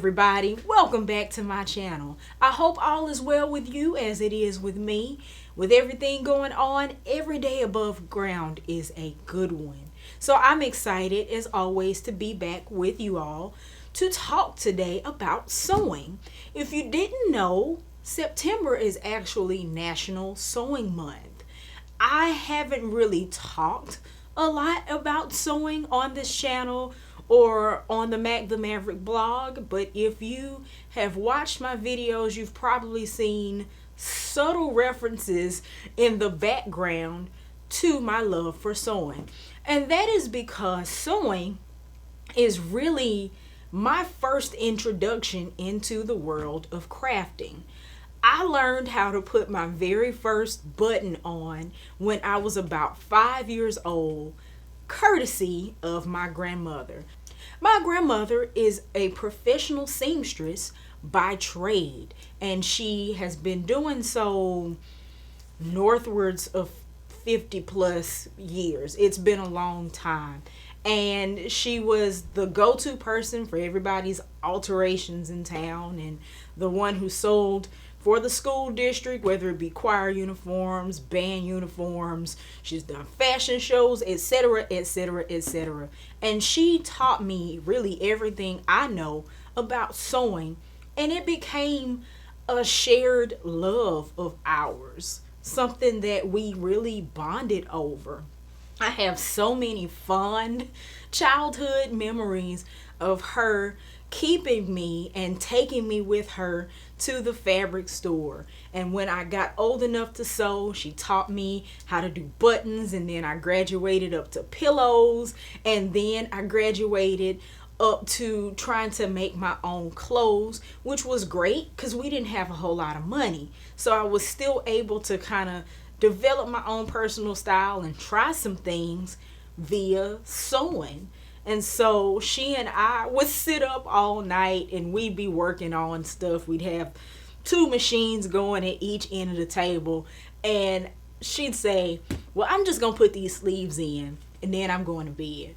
everybody, welcome back to my channel. I hope all is well with you as it is with me. With everything going on, every day above ground is a good one. So I'm excited as always to be back with you all to talk today about sewing. If you didn't know, September is actually National Sewing Month. I haven't really talked a lot about sewing on this channel or on the Mac the Maverick blog, but if you have watched my videos, you've probably seen subtle references in the background to my love for sewing. And that is because sewing is really my first introduction into the world of crafting. I learned how to put my very first button on when I was about 5 years old, courtesy of my grandmother. My grandmother is a professional seamstress by trade, and she has been doing so northwards of 50 plus years. It's been a long time. And she was the go-to person for everybody's alterations in town, and the one who sold for the school district, whether it be choir uniforms, band uniforms. She's done fashion shows, etc., etc., etc. And she taught me really everything I know about sewing, and it became a shared love of ours, something that we really bonded over. I have so many fond childhood memories of her keeping me and taking me with her to the fabric store. And when I got old enough to sew, she taught me how to do buttons, and then I graduated up to pillows, and then I graduated up to trying to make my own clothes, which was great because we didn't have a whole lot of money. So I was still able to kind of develop my own personal style and try some things via sewing. And so she and I would sit up all night and we'd be working on stuff. We'd have two machines going at each end of the table, and she'd say, well, I'm just gonna put these sleeves in and then I'm going to bed.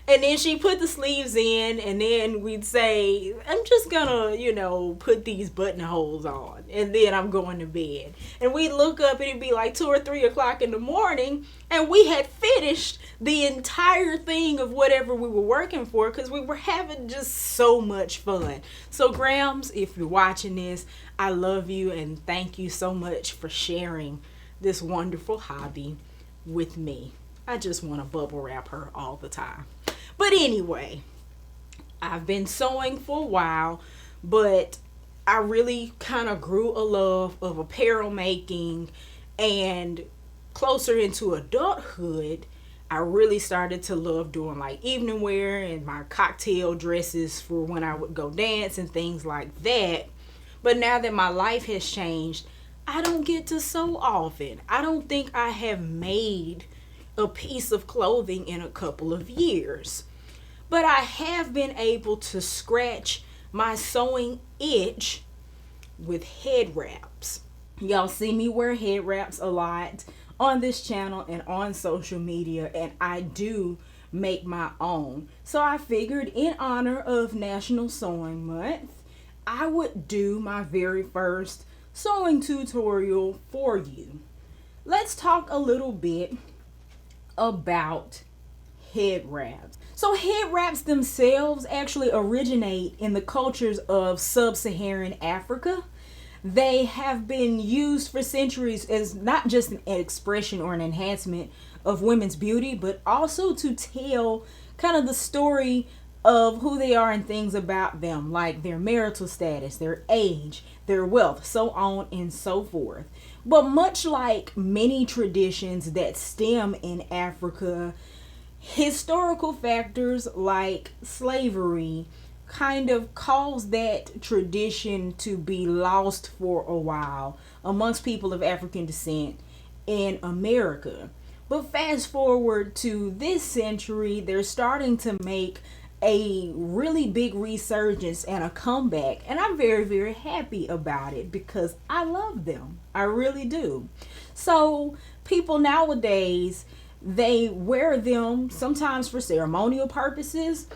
And then she put the sleeves in, and then we'd say, I'm just gonna, put these buttonholes on, and then I'm going to bed. And we'd look up, and it'd be like 2 or 3 o'clock in the morning, and we had finished the entire thing of whatever we were working for because we were having just so much fun. So Grams, if you're watching this, I love you, and thank you so much for sharing this wonderful hobby with me. I just want to bubble wrap her all the time. But anyway, I've been sewing for a while, but I really kind of grew a love of apparel making, and closer into adulthood, I really started to love doing like evening wear and my cocktail dresses for when I would go dance and things like that. But now that my life has changed, I don't get to sew often. I don't think I have made a piece of clothing in a couple of years, but I have been able to scratch my sewing itch with head wraps. Y'all see me wear head wraps a lot on this channel and on social media, and I do make my own. So I figured in honor of National Sewing Month, I would do my very first sewing tutorial for you. Let's talk a little bit about head wraps. So head wraps themselves actually originate in the cultures of sub-Saharan Africa. They have been used for centuries as not just an expression or an enhancement of women's beauty, but also to tell kind of the story of who they are and things about them, like their marital status, their age, their wealth, so on and so forth. But much like many traditions that stem in Africa, historical factors like slavery kind of caused that tradition to be lost for a while amongst people of African descent in America. But fast forward to this century, they're starting to make a really big resurgence and a comeback, and I'm very, very happy about it because I love them. I really do. So people nowadays, they wear them sometimes for ceremonial purposes.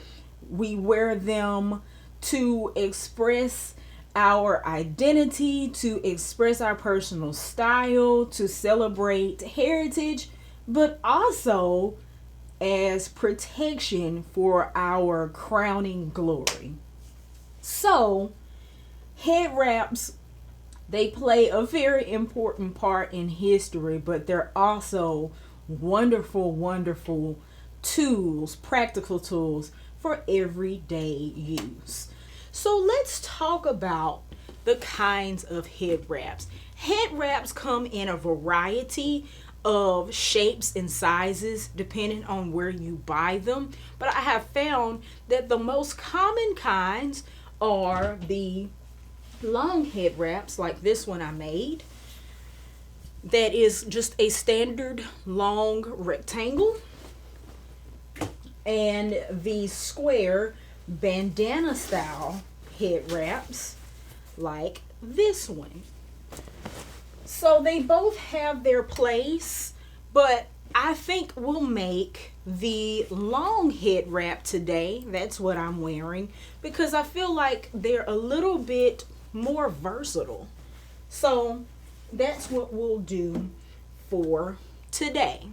We wear them to express our identity, to express our personal style, to celebrate heritage, but also as protection for our crowning glory. So, head wraps, they play a very important part in history, but they're also wonderful, wonderful tools, practical tools for everyday use. So let's talk about the kinds of head wraps. Head wraps come in a variety of shapes and sizes depending on where you buy them, but I have found that the most common kinds are the long head wraps, like this one I made, that is just a standard long rectangle, and the square bandana style head wraps like this one. So they both have their place, but I think we'll make the long head wrap today. That's what I'm wearing because I feel like they're a little bit more versatile. So that's what we'll do for today.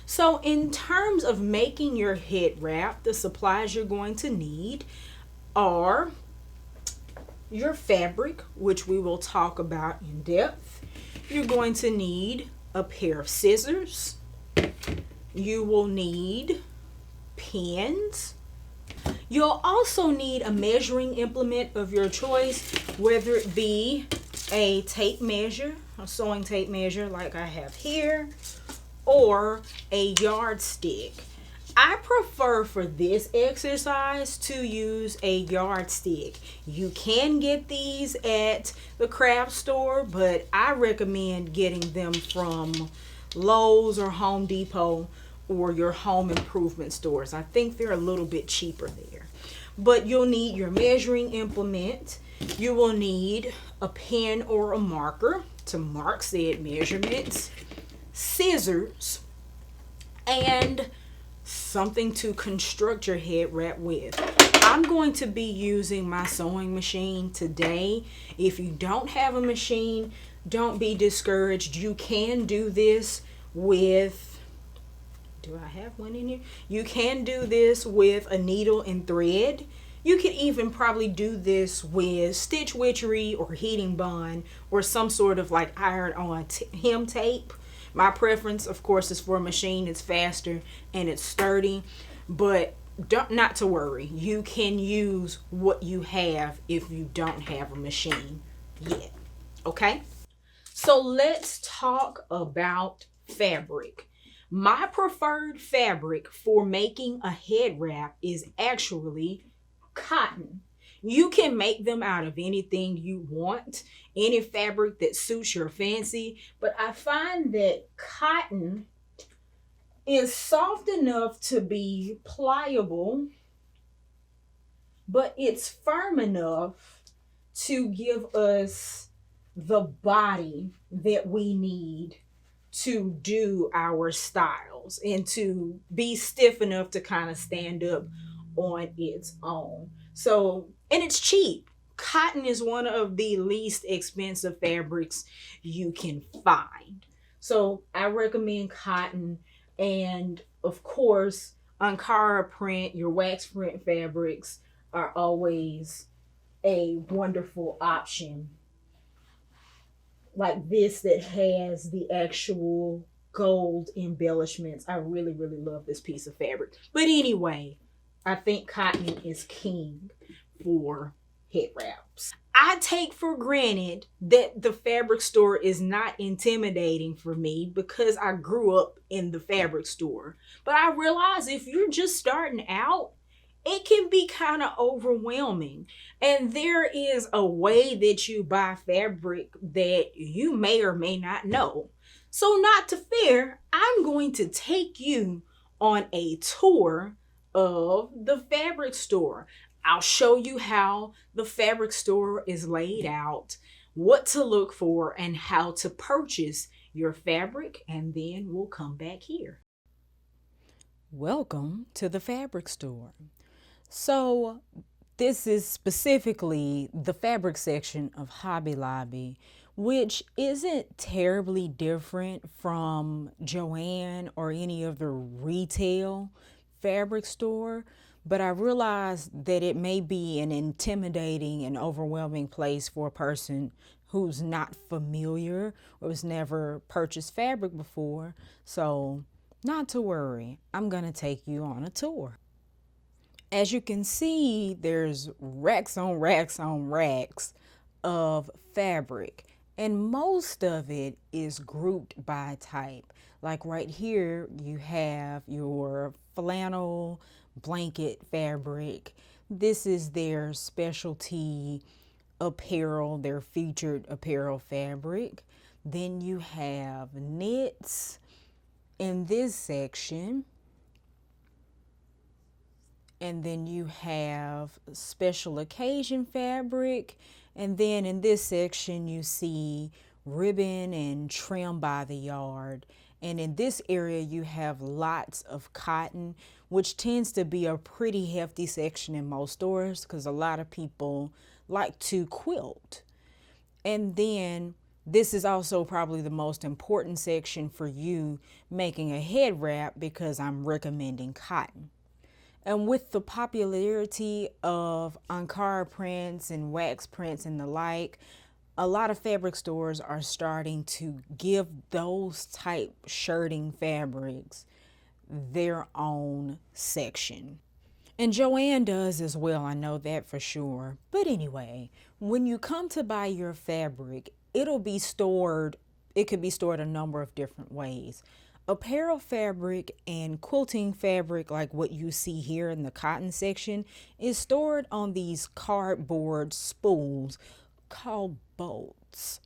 So in terms of making your head wrap, the supplies you're going to need are your fabric, which we will talk about in depth. You're going to need a pair of scissors. You will need pins. You'll also need a measuring implement of your choice, whether it be a tape measure, a sewing tape measure like I have here, or a yardstick. I prefer for this exercise to use a yardstick. You can get these at the craft store, but I recommend getting them from Lowe's or Home Depot or your home improvement stores. I think they're a little bit cheaper there. But you'll need your measuring implement. You will need a pen or a marker to mark said measurements, scissors, and something to construct your head wrap with. I'm going to be using my sewing machine today. If you don't have a machine, don't be discouraged. You can do this with, do I have one in here? You can do this with a needle and thread. You could even probably do this with stitch witchery or heating bond or some sort of like iron on hem tape. My preference, of course, is for a machine. It's faster and it's sturdy, but not to worry. You can use what you have if you don't have a machine yet. Okay? So let's talk about fabric. My preferred fabric for making a head wrap is actually cotton. You can make them out of anything you want, any fabric that suits your fancy, but I find that cotton is soft enough to be pliable, but it's firm enough to give us the body that we need to do our styles and to be stiff enough to kind of stand up on its own. So, and it's cheap. Cotton is one of the least expensive fabrics you can find. So I recommend cotton, and of course, Ankara print, your wax print fabrics are always a wonderful option. Like this that has the actual gold embellishments. I really, really love this piece of fabric. But anyway, I think cotton is king for head wraps. I take for granted that the fabric store is not intimidating for me because I grew up in the fabric store. But I realize if you're just starting out, it can be kind of overwhelming. And there is a way that you buy fabric that you may or may not know. So not to fear, I'm going to take you on a tour of the fabric store. I'll show you how the fabric store is laid out, what to look for, and how to purchase your fabric, and then we'll come back here. Welcome to the fabric store. So This is specifically the fabric section of Hobby Lobby, which isn't terribly different from Joann or any other retail fabric store, but I realized that it may be an intimidating and overwhelming place for a person who's not familiar or has never purchased fabric before. So, not to worry, I'm going to take you on a tour. As you can see, there's racks on racks on racks of fabric, and most of it is grouped by type. Like right here, you have your flannel blanket fabric. This is their specialty apparel, their featured apparel fabric. Then you have knits in this section. And then you have special occasion fabric. And then in this section, you see ribbon and trim by the yard. And in this area, you have lots of cotton, which tends to be a pretty hefty section in most stores because a lot of people like to quilt. And then this is also probably the most important section for you making a head wrap because I'm recommending cotton. And with the popularity of Ankara prints and wax prints and the like, a lot of fabric stores are starting to give those type shirting fabrics their own section. And Joann does as well, I know that for sure. But anyway, when you come to buy your fabric, it could be stored a number of different ways. Apparel fabric and quilting fabric, like what you see here in the cotton section, is stored on these cardboard spools called bolts.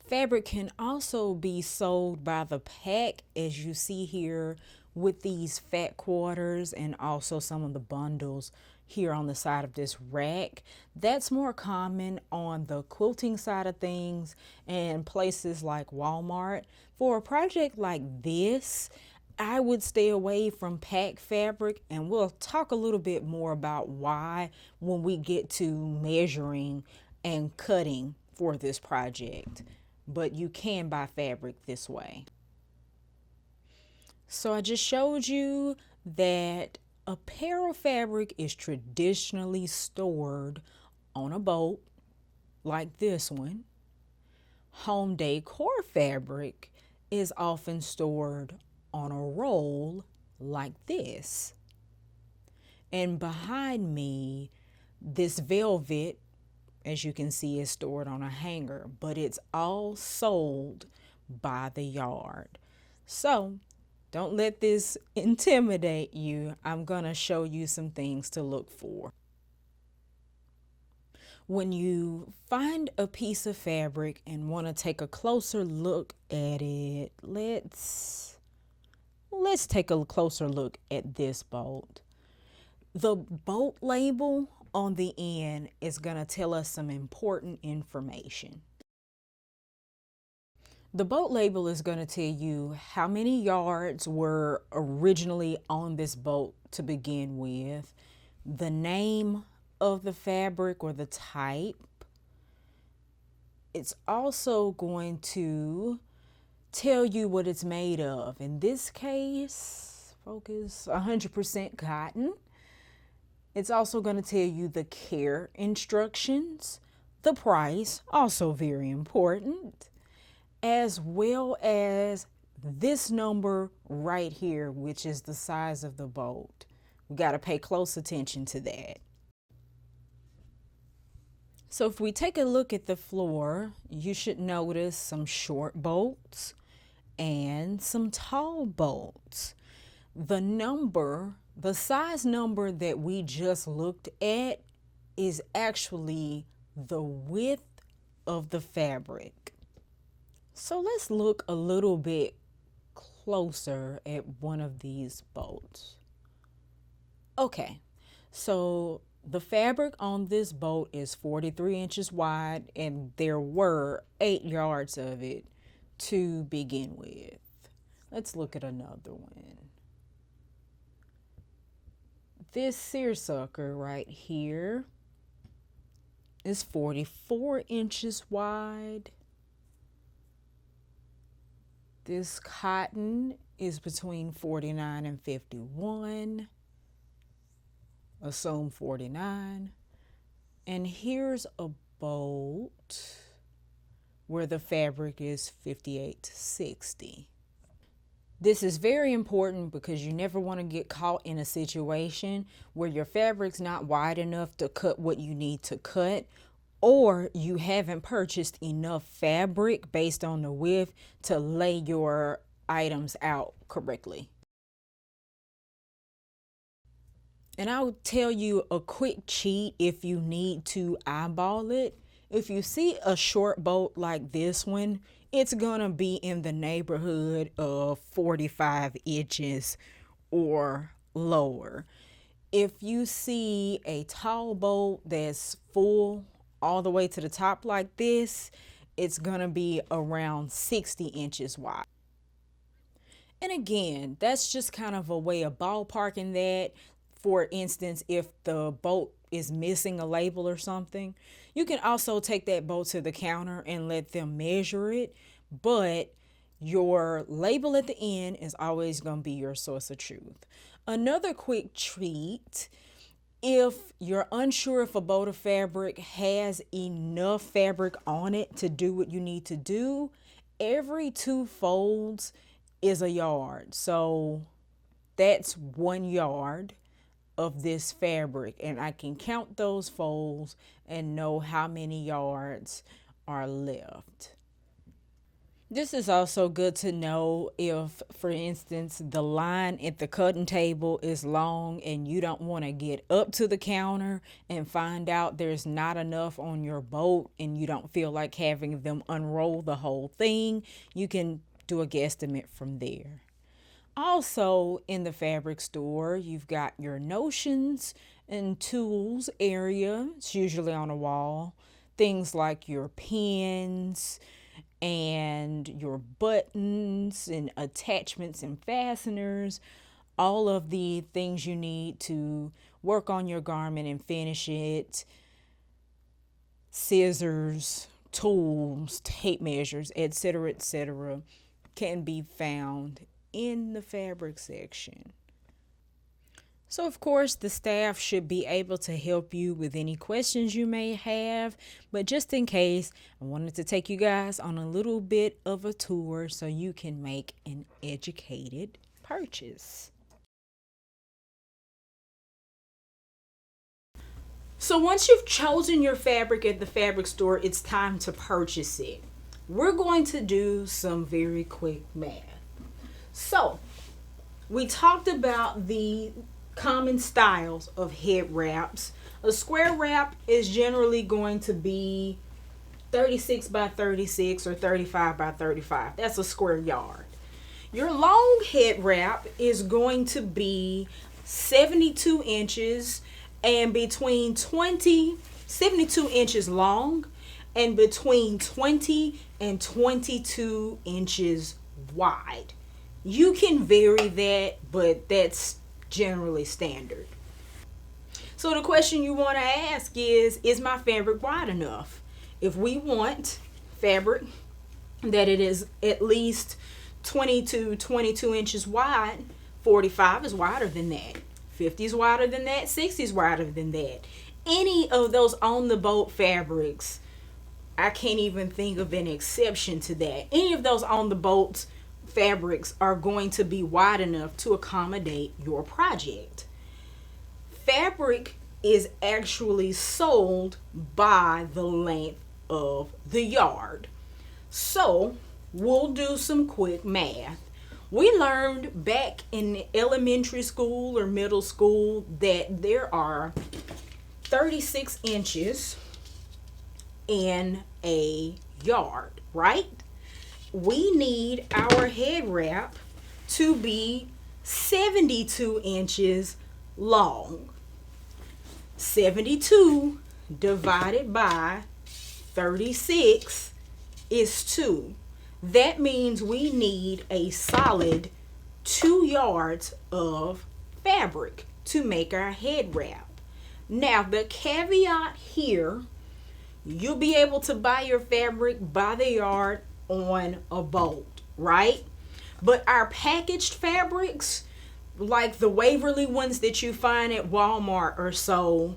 Fabric can also be sold by the pack, as you see here with these fat quarters and also some of the bundles here on the side of this rack. That's more common on the quilting side of things and places like Walmart. For a project like this, I would stay away from pack fabric, and we'll talk a little bit more about why when we get to measuring and cutting for this project. But you can buy fabric this way. So I just showed you that apparel fabric is traditionally stored on a boat like this one. Home decor fabric is often stored on a roll like this. And behind me, this velvet, as you can see, is stored on a hanger, but it's all sold by the yard. So don't let this intimidate you. I'm going to show you some things to look for. When you find a piece of fabric and want to take a closer look at it, let's take a closer look at this bolt. The bolt label on the end is going to tell us some important information. The bolt label is going to tell you how many yards were originally on this bolt to begin with, the name of the fabric or the type. It's also going to tell you what it's made of. In this case, focus, 100% cotton. It's also going to tell you the care instructions, the price, also very important, as well as this number right here, which is the size of the bolt. We got to pay close attention to that. So if we take a look at the floor, you should notice some short bolts and some tall bolts. The size number that we just looked at is actually the width of the fabric. So let's look a little bit closer at one of these bolts. Okay, so the fabric on this bolt is 43 inches wide, and there were 8 yards of it to begin with. Let's look at another one. This seersucker right here is 44 inches wide. This cotton is between 49 and 51. Assume 49. And here's a bolt where the fabric is 58 to 60. This is very important because you never want to get caught in a situation where your fabric's not wide enough to cut what you need to cut, or you haven't purchased enough fabric based on the width to lay your items out correctly. And I'll tell you a quick cheat if you need to eyeball it. If you see a short bolt like this one, it's gonna be in the neighborhood of 45 inches or lower. If you see a tall bolt that's full all the way to the top like this, it's gonna be around 60 inches wide. And again, that's just kind of a way of ballparking that. For instance, if the bolt is missing a label or something, you can also take that bolt to the counter and let them measure it, but your label at the end is always going to be your source of truth. Another quick treat: if you're unsure if a bolt of fabric has enough fabric on it to do what you need to do, every 2 folds is a yard. So that's 1 yard of this fabric, and I can count those folds and know how many yards are left. This is also good to know if, for instance, the line at the cutting table is long and you don't want to get up to the counter and find out there's not enough on your bolt and you don't feel like having them unroll the whole thing. You can do a guesstimate from there. Also, in the fabric store, you've got your notions and tools area. It's usually on a wall. Things like your pins and your buttons and attachments and fasteners. All of the things you need to work on your garment and finish it. Scissors, tools, tape measures, etc., can be found in the fabric section. So of course the staff should be able to help you with any questions you may have, but just in case, I wanted to take you guys on a little bit of a tour so you can make an educated purchase. So once you've chosen your fabric at the fabric store, it's time to purchase it. We're going to do some very quick math. So, we talked about the common styles of head wraps. A square wrap is generally going to be 36 by 36 or 35 by 35. That's a square yard. Your long head wrap is going to be 72 inches and between 72 inches long and between 20 and 22 inches wide. You can vary that, but that's generally standard. So the question you want to ask is my fabric wide enough? If we want fabric that it is at least 20 to 22 inches wide, 45 is wider than that. 50 is wider than that. 60 is wider than that. Any of those on the boat fabrics, I can't even think of an exception to that. Any of those on the boats fabrics are going to be wide enough to accommodate your project. Fabric is actually sold by the length of the yard. So we'll do some quick math. We learned back in elementary school or middle school that there are 36 inches in a yard, right? We need our head wrap to be 72 inches long. 72 divided by 36 is 2. That means we need a solid 2 yards of fabric to make our head wrap. Now, the caveat here, you'll be able to buy your fabric by the yard on a bolt, right? But our packaged fabrics, like the Waverly ones that you find at Walmart or so,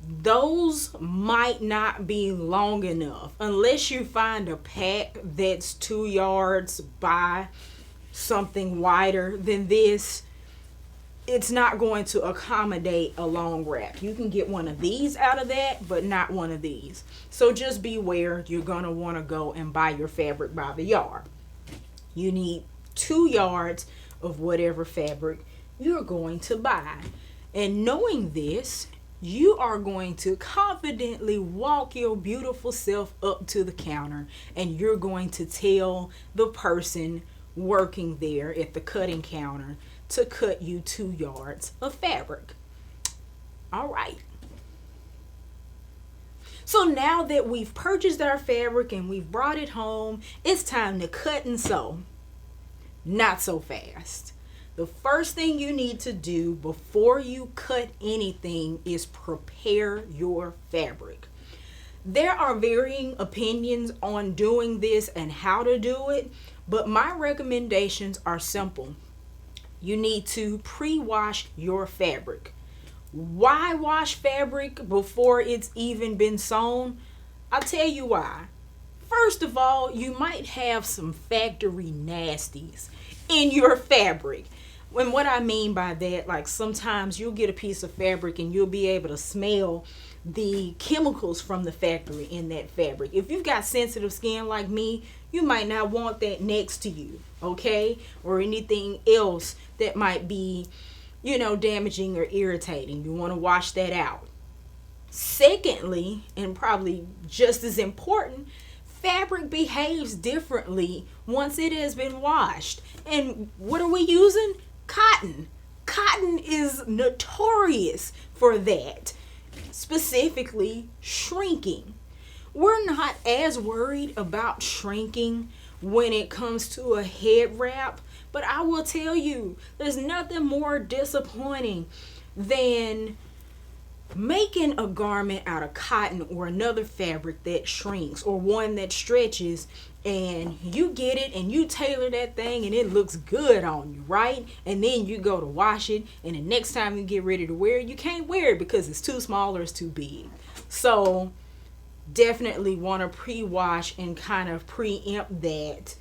those might not be long enough unless you find a pack that's 2 yards by something wider than this. It's not going to accommodate a long wrap. You can get one of these out of that, but not one of these. So just beware, you're going to want to go and buy your fabric by the yard. You need 2 yards of whatever fabric you're going to buy. And knowing this, you are going to confidently walk your beautiful self up to the counter, and you're going to tell the person working there at the cutting counter to cut you 2 yards of fabric. All right. So now that we've purchased our fabric and we've brought it home, it's time to cut and sew. Not so fast. The first thing you need to do before you cut anything is prepare your fabric. There are varying opinions on doing this and how to do it, but my recommendations are simple. You need to pre-wash your fabric. Why wash fabric before it's even been sewn? I'll tell you why. First of all, you might have some factory nasties in your fabric. And what I mean by that, like sometimes you'll get a piece of fabric and you'll be able to smell the chemicals from the factory in that fabric. If you've got sensitive skin like me, you might not want that next to you, okay? Or anything else that might be, damaging or irritating. You want to wash that out. Secondly, and probably just as important, fabric behaves differently once it has been washed. And what are we using? Cotton. Cotton is notorious for that, specifically shrinking. We're not as worried about shrinking when it comes to a head wrap, but I will tell you, there's nothing more disappointing than making a garment out of cotton or another fabric that shrinks, or one that stretches, and you get it and you tailor that thing and it looks good on you, right? And then you go to wash it, and the next time you get ready to wear it, you can't wear it because it's too small or it's too big. So definitely want to pre-wash and kind of preempt that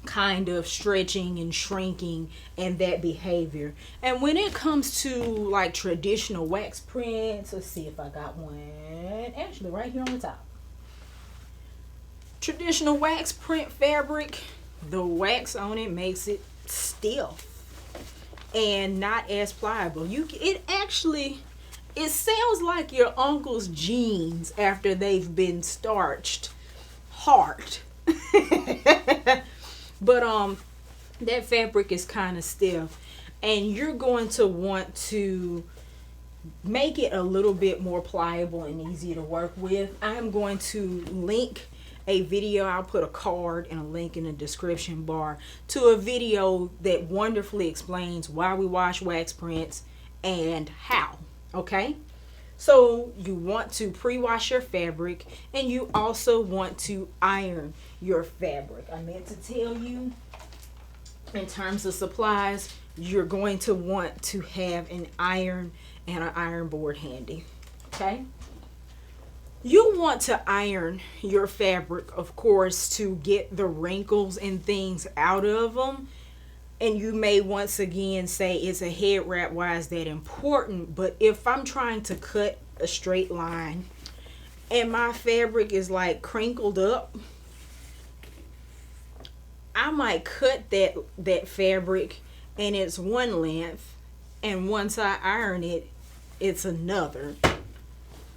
kind of stretching and shrinking and that behavior. And when it comes to like traditional wax prints, let's see if I got one actually right here on the top. Traditional wax print fabric, the wax on it makes it stiff and not as pliable. It sounds like your uncle's jeans after they've been starched hard. But that fabric is kind of stiff, and you're going to want to make it a little bit more pliable and easier to work with. I'm going to link a video. I'll put a card and a link in the description bar to a video that wonderfully explains why we wash wax prints and how. Okay, so you want to pre-wash your fabric, and you also want to iron your fabric. I meant to tell you, in terms of supplies, you're going to want to have an iron and an iron board handy. Okay, you want to iron your fabric, of course, to get the wrinkles and things out of them. And you may once again say, it's a head wrap, why is that important? But if I'm trying to cut a straight line and my fabric is like crinkled up, I might cut that fabric and it's one length, and once I iron it, it's another.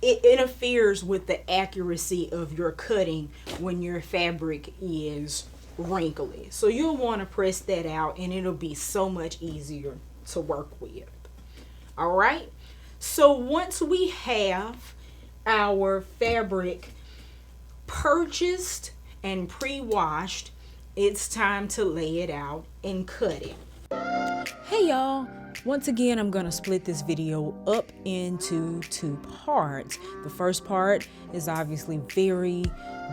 It interferes with the accuracy of your cutting when your fabric is wrinkly. So you'll want to press that out, and it'll be so much easier to work with. All right, so once we have our fabric purchased and pre-washed, it's time to lay it out and cut it. Hey y'all, once again I'm gonna split this video up into two parts. The first part is obviously very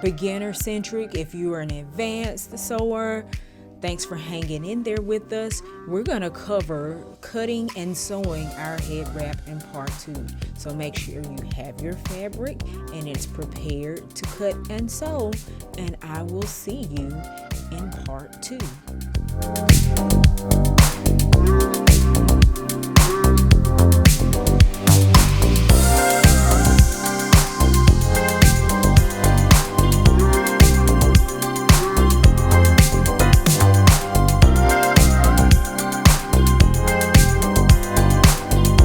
beginner centric. If you are an advanced sewer, thanks for hanging in there with us. We're gonna cover cutting and sewing our head wrap in part 2. So make sure you have your fabric and it's prepared to cut and sew, and I will see you in part 2.